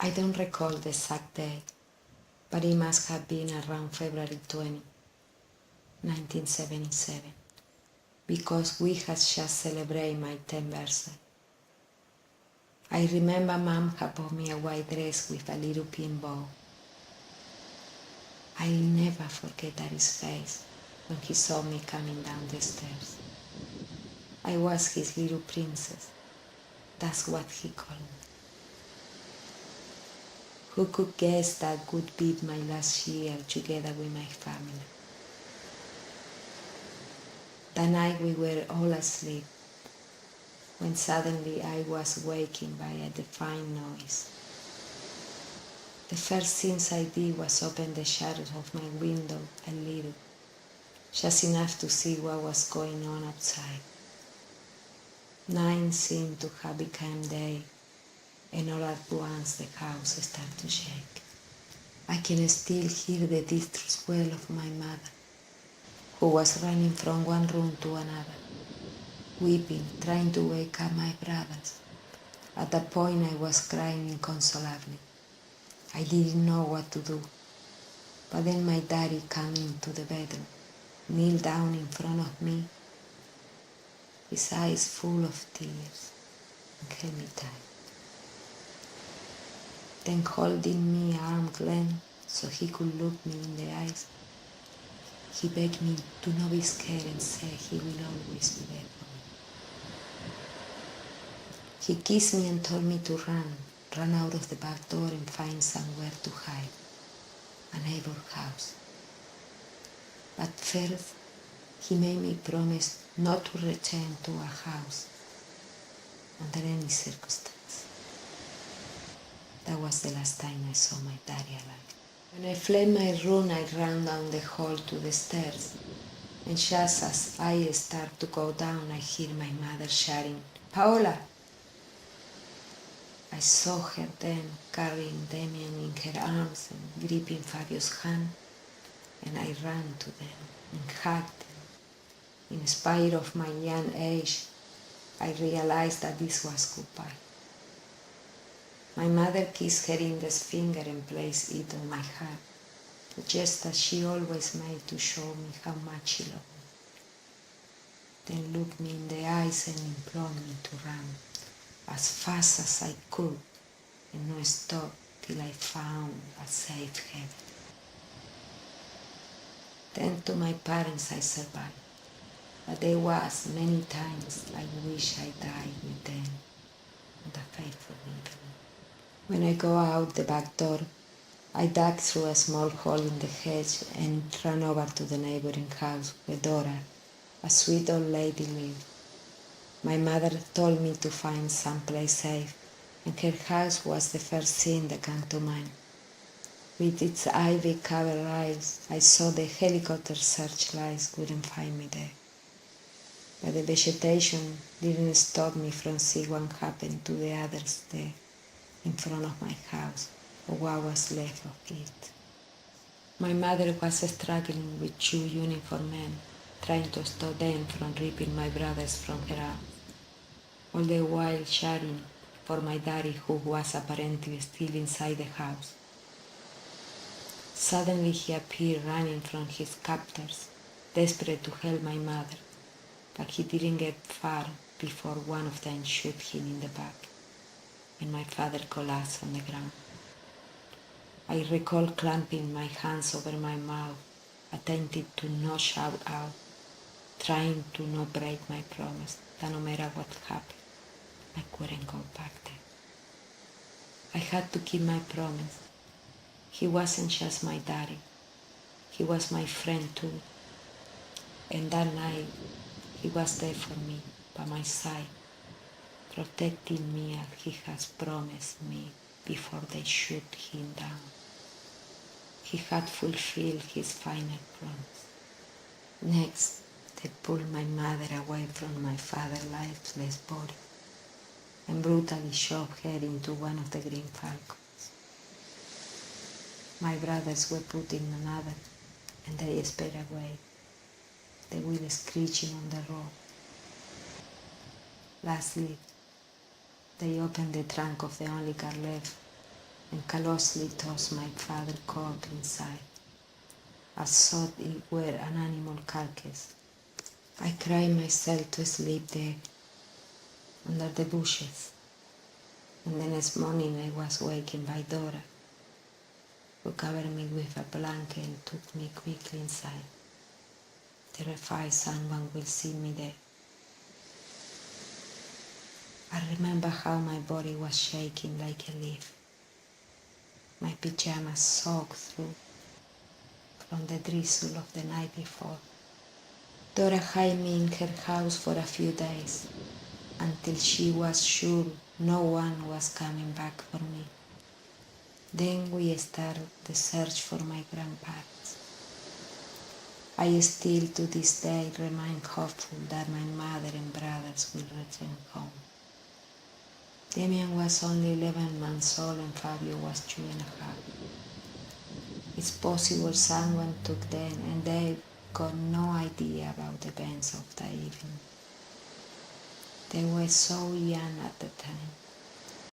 I don't recall the exact day, but it must have been around February 20, 1977, because we had just celebrated my 10th birthday. I remember Mom had bought me a white dress with a little pink bow. I'll never forget Daddy's face when he saw me coming down the stairs. I was his little princess. That's what he called me. Who could guess that would be my last year together with my family? That night we were all asleep, when suddenly I was wakened by a deafening noise. The first thing I did was open the shutters of my window a little, just enough to see what was going on outside. Night seemed to have become day, and all at once the house started to shake. I can still hear the distress wail of my mother, who was running from one room to another, weeping, trying to wake up my brothers. At that point I was crying inconsolably. I didn't know what to do. But then my daddy came into the bedroom, kneeled down in front of me, his eyes full of tears, and held me tight. Then holding me arm's length so he could look me in the eyes, he begged me to not be scared and said he will always be there for me. He kissed me and told me to run out of the back door and find somewhere to hide, a neighbor's house. But first, he made me promise not to return to our house under any circumstance. That was the last time I saw my daddy alive. When I fled my room, I ran down the hall to the stairs, and just as I started to go down, I hear my mother shouting, "Paola!" I saw her then carrying Damien in her arms and gripping Fabio's hand, and I ran to them and hugged them. In spite of my young age, I realized that this was goodbye. My mother kissed her index finger and placed it on my heart, a gesture she always made to show me how much she loved me. Then looked me in the eyes and implored me to run as fast as I could and not stop till I found a safe haven. Then to my parents I survived, but there was many times I wish I died with them on the fateful evening. When I go out the back door, I dug through a small hole in the hedge and ran over to the neighboring house where Dora, a sweet old lady, lived. My mother told me to find some place safe, and her house was the first thing that came to mind. With its ivy-covered rails, I saw the helicopter searchlights wouldn't find me there. But the vegetation didn't stop me from seeing what happened to the others there in front of my house, or what was left of it. My mother was struggling with two uniformed men, trying to stop them from ripping my brothers from her arms, all the while shouting for my daddy, who was apparently still inside the house. Suddenly he appeared running from his captors, desperate to help my mother, but he didn't get far before one of them shot him in the back, and my father collapsed on the ground. I recall clamping my hands over my mouth, attempting to not shout out, trying to not break my promise that no matter what happened, I couldn't go back there. I had to keep my promise. He wasn't just my daddy, he was my friend too. And that night, he was there for me, by my side, protecting me as he has promised me before they shoot him down. He had fulfilled his final promise. Next, they pulled my mother away from my father's lifeless body and brutally shoved her into one of the green falcons. My brothers were put in another, and they sped away, the wheel screeching on the road. Lastly, they opened the trunk of the only car left and callously tossed my father's corpse inside, as though it were an animal carcass. I cried myself to sleep there, under the bushes, and the next morning I was wakened by Dora, who covered me with a blanket and took me quickly inside, terrified someone will see me there. I remember how my body was shaking like a leaf, my pajamas soaked through from the drizzle of the night before. Dora hid me in her house for a few days, until she was sure no one was coming back for me. Then we started the search for my grandparents. I still to this day remain hopeful that my mother and brothers will return home. Damian was only 11 months old and Fabio was 2.5. It's possible someone took them and they got no idea about the events of the evening. They were so young at the time.